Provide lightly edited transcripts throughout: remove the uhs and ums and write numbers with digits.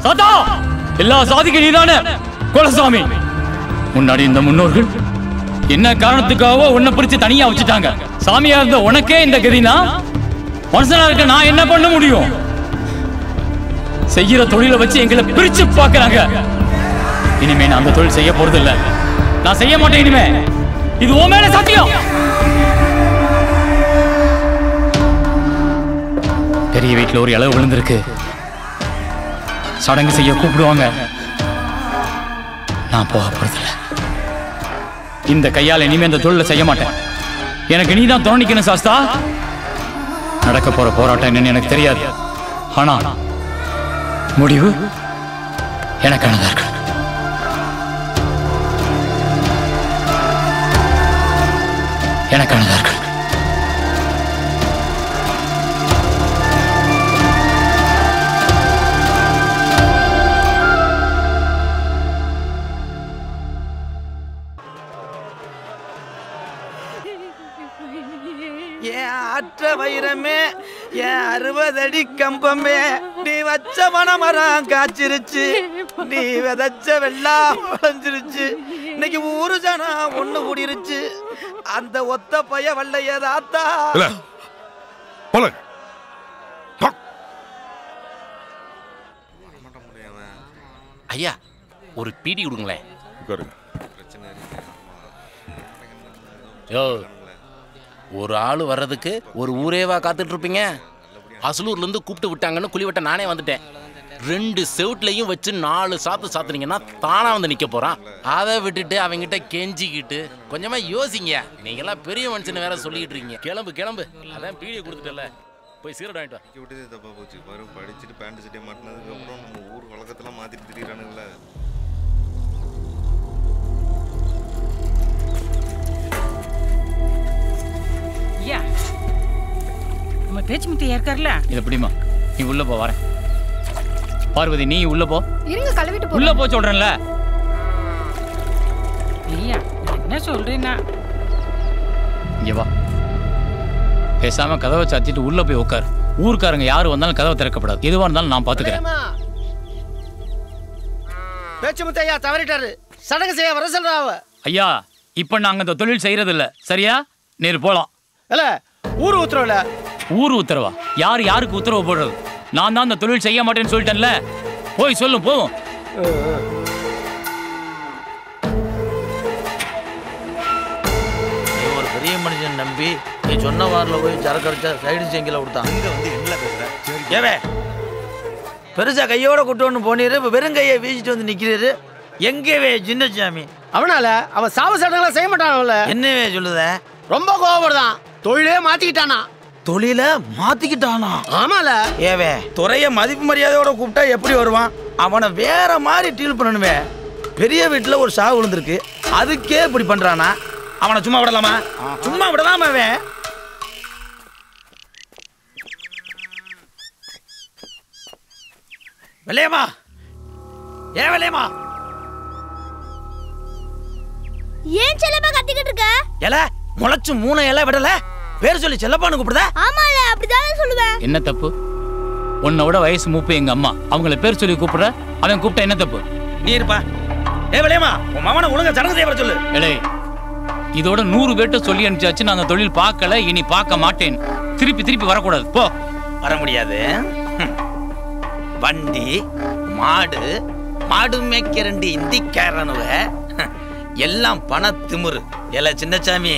தாத்தா எல்லா சாதிக்கு நீதானே குலசாமி. முன்னாடி இந்த முன்னோர்கள் என்ன காரணத்துக்காகவோ உன்னை பிரிச்சு தனியா வச்சுட்டாங்க. சாமியா இருந்த உனக்கே இந்த கதினா மனுஷனா இருக்க நான் என்ன பண்ண முடியும்? செய்யற தொழிலை வச்சு எங்களை பிரிச்சு பாக்குறாங்க. இனிமே நான் அந்த தொழில் செய்ய போறது இல்ல. நான் செய்ய மாட்டேன் இனிமே. இது உன் மேல சத்தியம். பெரிய வீட்டுல ஒரு இளவு விழுந்திருக்கு. சடங்கு செய்ய கூப்பிடுவாங்க. நான் போக போறதில்ல. இந்த கையால் இனிமே இந்த தொழிலை செய்ய மாட்டேன். எனக்கு நீ தான் துணைக்கணும் சாஸ்தா. நடக்க போற போராட்டம் என்னன்னு எனக்கு தெரியாது. ஆனா முடிவு எனக்கானதா இருக்கு. எனக்கானதா இருக்கு. அற்ற வைரமே என் 60 அடி கம்பமே, நீ வச்ச மனமரம் காய்ச்சிருச்சு, நீ விதைச்ச வெள்ளம் விளைஞ்சிருச்சு, இன்னைக்கு ஊரு ஜனம் ஒண்ணு கூடிருச்சு, அந்த ஒத்த பைய வல்லைய தாத்தா. ஐயா ஒரு பீடி கொடுங்களேன். ஒரு ஆள் வர்றதுக்கு ஒரு ஊரேவா காத்துட்டு இருப்பீங்க? அசலூர்ல இருந்து கூப்பிட்டு விட்டாங்கன்னு குழிவட்ட நானே வந்துட்டேன். 2 செவுட்லையும் வச்சு 4 சாத்து சாத்துனீங்கன்னா தானா வந்து நிக்க போறான். அதை விட்டுட்டு அவங்கிட்ட கெஞ்சிக்கிட்டு கொஞ்சமா யோசிங்க. நீங்கெல்லாம் பெரிய மனுஷன் வேற சொல்லிட்டு இருக்கீங்க. கிளம்பு கிளம்பு. அதான் பீடியை கொடுத்துட்டல, போய் சீரட் வாங்கிட்டு வா. விட்டதே தப்பா போச்சு. வரும் படிச்சுட்டு பேண்ட் சட்டை மாட்டினதுக்கு அப்புறம் நம்ம ஊர் வழக்கத்தெல்லாம் மாத்திட்டு திரியிறானுங்களே. நம்ம பேச்சு முத்தையா இருக்கார்ல, இது எப்படிமா? நீ உள்ள போ. வரேன். பார்வதி நீ உள்ள போ. இருங்க கழுவிட்டு போ. உள்ள போ சொல்றேன்ல. ஐயா என்ன சொல்றேன்னா இங்க வா. பேசாம கதவை சாத்திட்டு உள்ள போய் உட்காரு. ஊர்க்காரங்க யாரு வந்தாலும் கதவை திறக்கப்படாது. எதுவா இருந்தாலும் நான் பாத்துக்கிறேன். பேச்சு முத்தையா தவறிட்டாரு. சடங்கு செய்ய வர சொல்றாவ. ஐயா இப்ப நாங்க இந்த தொழில் செய்யறது இல்ல. சரியா? நேரு போலாம். இல்ல ஊர் உத்தரவுல. ஊர் உத்தரவா? யார் யாருக்கு உத்தரவு போடுறது? நான் தான் இந்த தொழில் செய்ய மாட்டேன்னு சொல்லிட்டேன்ல. போய் சொல்லும் போவோம். நீ ஒரு பெரிய மனுஷன் நம்பி நீ சொன்ன வாரில் போய் சரக்கு அடிச்சா சைடு செங்கில கொடுத்தான். இங்க வந்து என்ன பேசுற? ஏவே பெருசா கையோட கூட்டு ஒன்று போனீரு, இப்போ வெறும் கையை வீசிட்டு வந்து நிற்கிறாரு. எங்கேவே சின்னசாமி? அவனால அவன் சாவ சடங்கெல்லாம் செய்ய மாட்டான்ல. என்னவே சொல்லுத? ரொம்ப கோவப்படுதான். தொழிலே மாத்திக்கிட்டானா. தொழில மாத்திக்கிட்டானா? ஆமால. ஏவே துறைய மதிப்பு மரியாதையோட கூப்பிட்டா எப்படி வருவான்? அவனை வேற மாதிரி டீல் பண்ணணுமே. பெரிய வீட்டுல ஒரு சாவு விழுந்திருக்கு, அதுக்கே இப்படி பண்றானா? அவனை சும்மா விடலாமா? சும்மா விடலாமா? அவன் வெள்ளையம்மா, ஏன் வெள்ளையம்மா? ஏன் செல்லப்பா கத்திக்கிட்டு இருக்க? எல முளைச்சு 3 இலை விடல, பேர் சொல்லி செல்லப்பான்னு கூப்பிடுத? ஆமால, அப்படிதானே சொல்லுவேன். என்ன தப்பு? உன்னை விட வயசு மூப்பு எங்க அம்மா. அவங்கள பேர் சொல்லி கூப்பிடுற. அவன் கூப்பிட்டா என்ன தப்பு? நீ இருப்பா. ஏ வெள்ளையம்மா, உன் மாமனை ஒழுங்கா சடங்கு செய்ய வர சொல்லு. ஏலே இதோட 100 பேர்ட்ட சொல்லி அனுப்பிச்சாச்சு. நான் அந்த தொழில் பார்க்கல, இனி பார்க்க மாட்டேன். திருப்பி திருப்பி வரக்கூடாது. போ. வர முடியாது. வண்டி மாடு மாடு மேய்க்க 2 இந்திக்காரனுவ எல்லாம் பண திமுரு. எல்ல சின்னசாமி,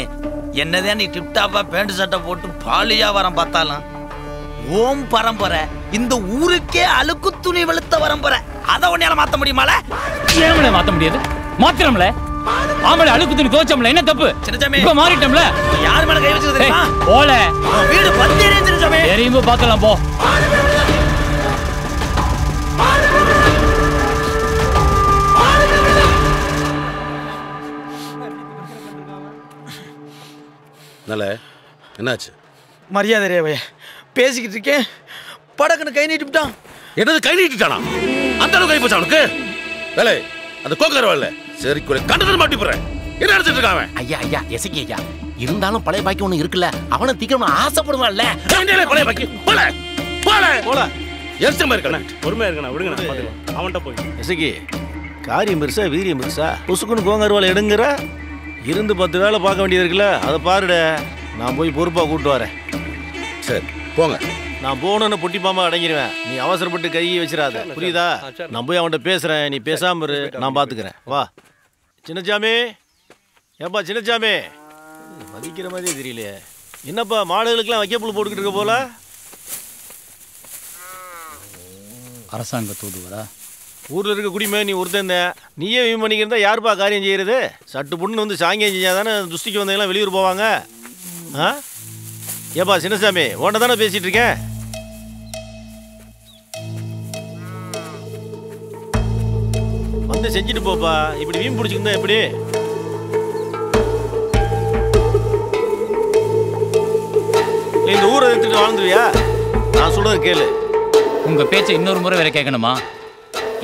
என்னதே நீ டிப்டாப்பா பேண்ட் சட்டை போட்டு பாலியா வரம் பார்த்தாலும் ஓம் பரம்பரை இந்த ஊருக்கே அழுக்கு துணி வெளுத்த வரம்பரை. அதை உன்னையால மாத்த முடியுமால? ஏமல மாத்த முடியாது. மாத்திரம்ல. ஆமல அழுக்கு துணி துவைச்சோம்ல. என்ன தப்பு? சின்னசாமி இப்ப மாறிட்டோம்ல. யார் மேல கை வச்சது தெரியுமா? போல வீடு பத்திரே சின்னசாமி. எரியும்போ பார்க்கலாம். போ. நல்ல என்னாச்சு? மரியாதை ரேவைய பேசிக்கிட்டு இருக்கேன், படக்குன்னு கை நீட்டிவிட்டான். என்னது கை நீட்டிட்டானா? அந்த அளவுக்கு கை போச்சு அவனுக்கு. வேலை அந்த கோக்கர் வரல. சரி கூட கண்டது மாட்டி போறேன். என்ன நினைச்சிட்டு இருக்கான் அவன்? ஐயா ஐயா எசக்கி ஐயா, இருந்தாலும் பழைய பாக்கி ஒண்ணு இருக்குல்ல, அவனை தீக்கணும் ஆசைப்படுவான்ல. பழைய பாக்கி போல போல போல எரிச்சமா இருக்கா? பொறுமையா இருக்கண்ணா, விடுங்கண்ணா, பாத்துக்கலாம். அவன்கிட்ட போய் இசைக்கு காரியம் பெருசா வீரியம் பெருசா புசுக்குன்னு கோங்கருவாலை எடுங்கிற இருந்து 10 வேலை பார்க்க வேண்டியது இருக்குல்ல, அதை பாருட. நான் போய் பொறுப்பாக கூப்பிட்டு வரேன். சரி போங்க. நான் போகணுன்னு பொட்டி பாம்பா அடங்கிடுவேன். நீ அவசரப்பட்டு கையை வச்சிடாத, புரியுதா? நான் போய் அவன்கிட்ட பேசுகிறேன், நீ பேசாம இரு, நான் பார்த்துக்கிறேன். வா சின்னச்சாமி. ஏப்பா சின்னச்சாமி, மதிக்கிற மாதிரியே தெரியலையே. என்னப்பா மாடுகளுக்கெல்லாம் வைக்கப்புல் போட்டுக்கிட்டு இருக்க போல? அரசாங்க தூதுவரா? ஊரில் இருக்க குடிமை நீ ஒருத்தன், நீயே வியூ பண்ணிக்கிறதா யாருப்பா காரியம் செய்கிறது? சட்டு புண்ணு வந்து சாங்கியம் செஞ்சால் தானே துஷ்டிக்கு வந்தவங்களாம் வெளியூர் போவாங்க. ஆ ஏப்பா சின்னசாமி, உன்னை தானே பேசிகிட்டு இருக்கேன். வந்து செஞ்சுட்டு போப்பா. இப்படி வீண் பிடிச்சிருந்தா எப்படி? இந்த ஊரை எடுத்துட்டு வாழ்ந்துருவியா? நான் சொல்றது கேளு. உங்க பேச்சை இன்னொரு முறை வேற கேட்கணுமா?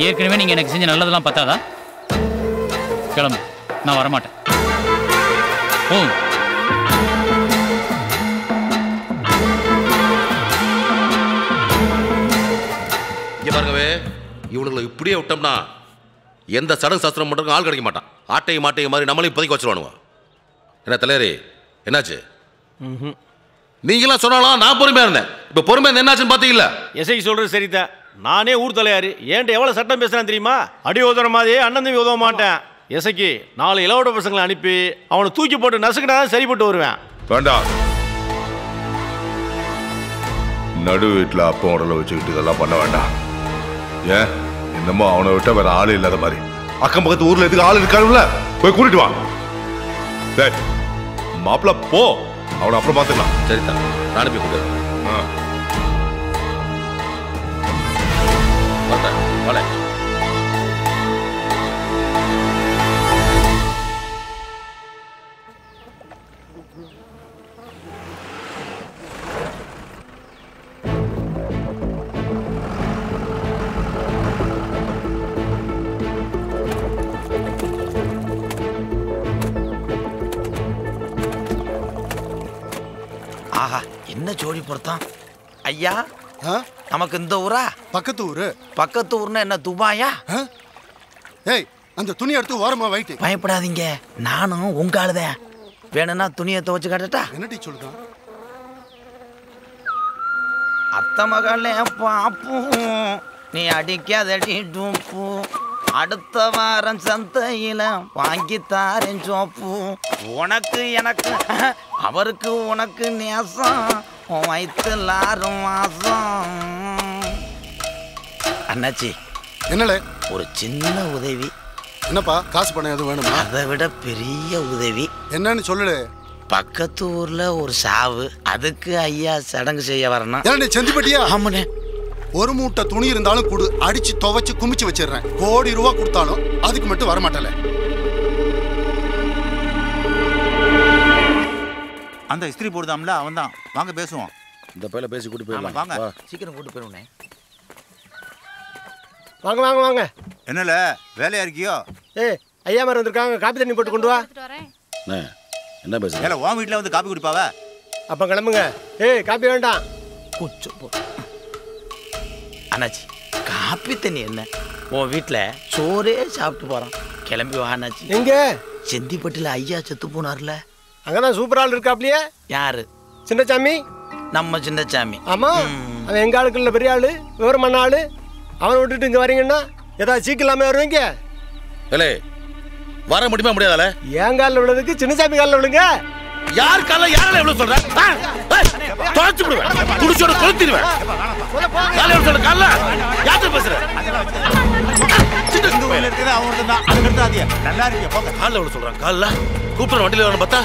ஏற்கனவே நீங்க எனக்கு செஞ்ச நல்லதெல்லாம் பத்தாதா? கிளம்பு, நான் வரமாட்டேன். ஓ இங்க பாருங்கவே, இவனுங்களை இப்படியே விட்டோம்னா எந்த சடங்கு சாஸ்திரம் பண்ணுறதுக்கு ஆள் கிடைக்க மாட்டான். ஆட்டையும் மாட்டையும் மாதிரி நம்மளையும் இப்போதைக்கு வச்சுருவானுங்க. என்ன தலைவரே, என்னாச்சு? நீங்களாம் சொன்னாலும் நான் பொறுமையாக இருந்தேன். இப்போ பொறுமையாக என்னாச்சுன்னு பார்த்தீங்களா? எஸ்ஐக்கு சொல்கிறது சரிதான். நானே ஊர் தலையாரு, ஏன்ட்டு எவ்வளோ சட்டம் பேசுகிறான் தெரியுமா? அடி உதவுற மாதிரி அண்ணன் தம்பி உதவ மாட்டேன். எஸ்ஐக்கு 4 இளவோட பசங்களை அனுப்பி அவனை தூக்கி போட்டு நசுக்கினா தான் சரிப்பட்டு வருவேன். வேண்டாம், நடு வீட்டில் அப்பா உடலை வச்சுக்கிட்டு இதெல்லாம் பண்ண வேண்டாம். ஏன் என்னமோ அவனை விட்ட வேற ஆளு இல்லாத மாதிரி. அக்கம் பக்கத்து ஊர்ல எதுக்கு ஆள் இருக்காருல்ல, போய் கூட்டிட்டு வா. மாப்பிள்ள போ, அவனை அப்புறம் பார்த்துக்கலாம். சரிதான், நானும் போய் கூட்டு வரேன். ஆஹா, என்ன ஜோடி பொறுத்தான் ஐயா. நமக்கு இந்த ஊரா? பக்கத்து ஊரு. பக்கத்து ஊர்னா என்ன துபாயா? ஏய், அந்த துணி எடுத்து ஓரமா வைட்டு. பயப்படாதீங்க, நானும் உங்க ஆளுதான். வேணும்னா துணியை துவச்சு காட்டட்டா? என்னடி சொல்லுதான்? அத்த மகளே பாப்பும், நீ அடிக்காதடி டூப்பு. அடுத்த வாரம் சந்தையில வாங்கி தாரேன் சோப்பு. உனக்கு எனக்கு அவருக்கு உனக்கு நேசம், வைத்துல 6 மாசம். அண்ணாச்சி, என்னல ஒரு சின்ன உதவி. என்னப்பா, காசு பணம் எதுவும் வேணுமா? அதை விட பெரிய உதவி. என்னன்னு சொல்லு. பக்கத்து ஊர்ல ஒரு சாவு, அதுக்கு ஐயா சடங்கு செய்ய வரணும். என்ன செந்திப்பட்டியா? ஆமாண்ணே. ஒரு மூட்டை துணி இருந்தாலும் கொடு, அடிச்சு துவைச்சு குமிச்சு வச்சிடுறேன். கோடி ரூபா கொடுத்தாலும் அதுக்கு மட்டும் வர மாட்டல. அந்த இஸ்திரி போடுதாம்ல, அவன் தான். வாங்க பேசுவோம். இந்த பையில பேசி கூட்டி போயிடலாம். வாங்க, சீக்கிரம் கூட்டு போயிருவோண்ணே. வாங்க வாங்க வாங்க. என்னல வேலையா இருக்கியோ? ஏய், ஐயா மாதிரி வந்திருக்காங்க, காப்பி தண்ணி போட்டு கொண்டு வா. என்ன பேசுற? ஏல உன் வீட்டில் வந்து காப்பி குடிப்பாவ? அப்ப கிளம்புங்க. ஏய், காப்பி வேண்டாம். அண்ணாச்சி, காப்பி தண்ணி என்ன, உன் வீட்டில் சோறே சாப்பிட்டு போறான். கிளம்பி வா அண்ணாச்சி. எங்க? செந்திப்பட்டில் ஐயா செத்து போனார்ல, அங்கதான் சூப்பர் ஆள் இருக்காப்லையே. யாரு? சின்னசாமி. நம்ம சின்னசாமி. ஆமா, அவன் எங்க ஆளுக்குள்ள பெரிய ஆளு, விவரமான ஆளு. அவனை விட்டுட்டு இங்க வரீங்கன்னா ஏதாவது சீக்கிரமே வருவீங்க. ஏலே, வர முடியுமா முடியாதால? என் காலில் விழுதுக்கு சின்னசாமி காலில் விழுங்க. யார் கால யாரால எவ்வளவு சொல்ற? தொலைச்சு விடுவேன், குடிச்சோட கொளுத்திடுவேன். கால எவ்வளவு சொல்ற? கால யார்கிட்ட பேசுற? இந்த ஊர்ல இருக்கிறது அவங்க தான். அது கட்டாதீங்க, நல்லா இருக்கீங்க போங்க. கால எவ்வளவு சொல்றான்? கால கூப்பிடுற வண்டியில வரணும் பார்த்தா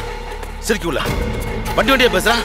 சிரிக்கி உள்ள வண்டியா பேசுறான்.